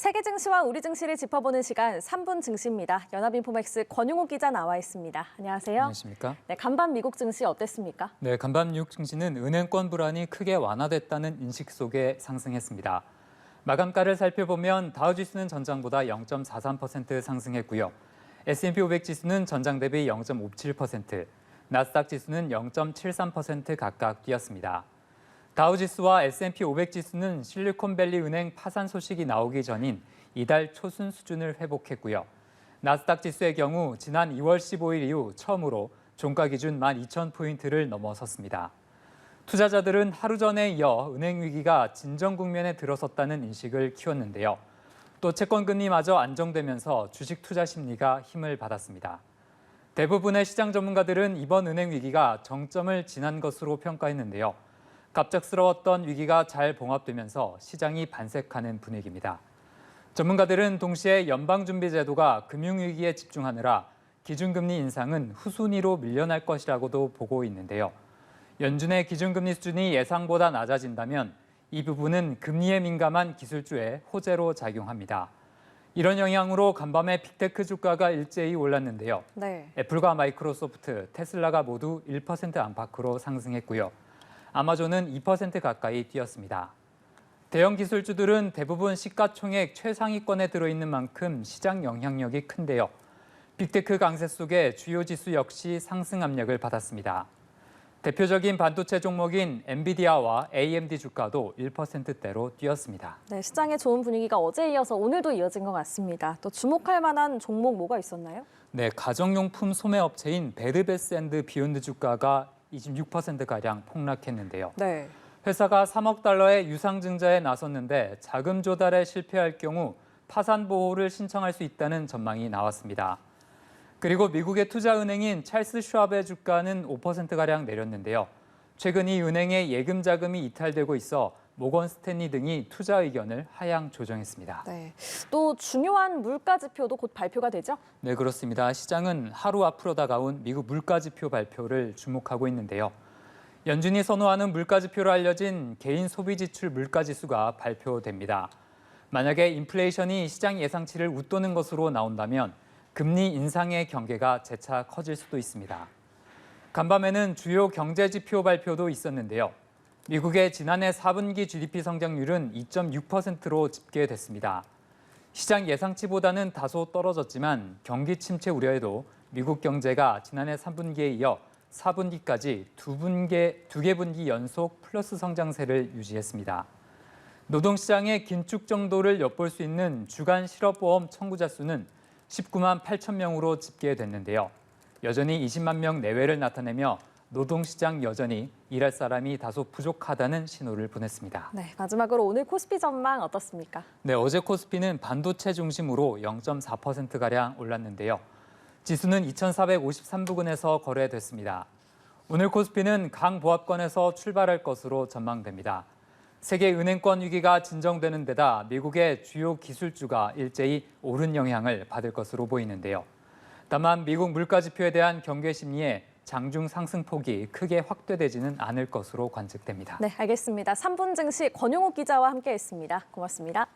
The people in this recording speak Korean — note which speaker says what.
Speaker 1: 세계 증시와 우리 증시를 짚어보는 시간 3분 증시입니다. 연합인포맥스 권용욱 기자 나와 있습니다. 안녕하세요.
Speaker 2: 안녕하십니까?
Speaker 1: 네, 간밤 미국 증시 어땠습니까?
Speaker 2: 네, 간밤 미국 증시는 은행권 불안이 크게 완화됐다는 인식 속에 상승했습니다. 마감가를 살펴보면 다우지수는 전장보다 0.43% 상승했고요. S&P 500 지수는 전장 대비 0.57%, 나스닥 지수는 0.73% 각각 뛰었습니다. 다우지수와 S&P 500 지수는 실리콘밸리 은행 파산 소식이 나오기 전인 이달 초순 수준을 회복했고요. 나스닥 지수의 경우 지난 2월 15일 이후 처음으로 종가 기준 12,000포인트를 넘어섰습니다. 투자자들은 하루 전에 이어 은행 위기가 진정 국면에 들어섰다는 인식을 키웠는데요. 또 채권 금리마저 안정되면서 주식 투자 심리가 힘을 받았습니다. 대부분의 시장 전문가들은 이번 은행 위기가 정점을 지난 것으로 평가했는데요. 갑작스러웠던 위기가 잘 봉합되면서 시장이 반색하는 분위기입니다. 전문가들은 동시에 연방준비제도가 금융위기에 집중하느라 기준금리 인상은 후순위로 밀려날 것이라고도 보고 있는데요. 연준의 기준금리 수준이 예상보다 낮아진다면 이 부분은 금리에 민감한 기술주에 호재로 작용합니다. 이런 영향으로 간밤에 빅테크 주가가 일제히 올랐는데요.
Speaker 1: 네.
Speaker 2: 애플과 마이크로소프트, 테슬라가 모두 1% 안팎으로 상승했고요. 아마존은 2% 가까이 뛰었습니다. 대형 기술주들은 대부분 시가총액 최상위권에 들어있는 만큼 시장 영향력이 큰데요. 빅테크 강세 속에 주요 지수 역시 상승 압력을 받았습니다. 대표적인 반도체 종목인 엔비디아와 AMD 주가도 1%대로 뛰었습니다.
Speaker 1: 네, 시장의 좋은 분위기가 어제에 이어서 오늘도 이어진 것 같습니다. 또 주목할 만한 종목 뭐가 있었나요?
Speaker 2: 네, 가정용품 소매업체인 베드베스앤드비욘드 주가가 26%가량 폭락했는데요.
Speaker 1: 네.
Speaker 2: 회사가 3억 달러의 유상증자에 나섰는데 자금 조달에 실패할 경우 파산 보호를 신청할 수 있다는 전망이 나왔습니다. 그리고 미국의 투자은행인 찰스 슈왑의 주가는 5%가량 내렸는데요. 최근 이 은행의 예금 자금이 이탈되고 있어 모건 스탠리 등이 투자 의견을 하향 조정했습니다.
Speaker 1: 네. 또 중요한 물가 지표도 곧 발표가 되죠?
Speaker 2: 네, 그렇습니다. 시장은 하루 앞으로 다가온 미국 물가지표 발표를 주목하고 있는데요. 연준이 선호하는 물가지표로 알려진 개인 소비지출 물가지수가 발표됩니다. 만약에 인플레이션이 시장 예상치를 웃도는 것으로 나온다면 금리 인상의 경계가 재차 커질 수도 있습니다. 간밤에는 주요 경제지표 발표도 있었는데요. 미국의 지난해 4분기 GDP 성장률은 2.6%로 집계됐습니다. 시장 예상치보다는 다소 떨어졌지만 경기 침체 우려에도 미국 경제가 지난해 3분기에 이어 4분기까지 두 개 분기 연속 플러스 성장세를 유지했습니다. 노동시장의 긴축 정도를 엿볼 수 있는 주간 실업보험 청구자 수는 19만 8천 명으로 집계됐는데요. 여전히 20만 명 내외를 나타내며 노동시장 여전히 일할 사람이 다소 부족하다는 신호를 보냈습니다.
Speaker 1: 네, 마지막으로 오늘 코스피 전망 어떻습니까?
Speaker 2: 네, 어제 코스피는 반도체 중심으로 0.4%가량 올랐는데요. 지수는 2,453부근에서 거래됐습니다. 오늘 코스피는 강보합권에서 출발할 것으로 전망됩니다. 세계 은행권 위기가 진정되는 데다 미국의 주요 기술주가 일제히 오른 영향을 받을 것으로 보이는데요. 다만 미국 물가지표에 대한 경계 심리에 장중 상승폭이 크게 확대되지는 않을 것으로 관측됩니다.
Speaker 1: 네, 알겠습니다. 3분 증시 권용욱 기자와 함께했습니다. 고맙습니다.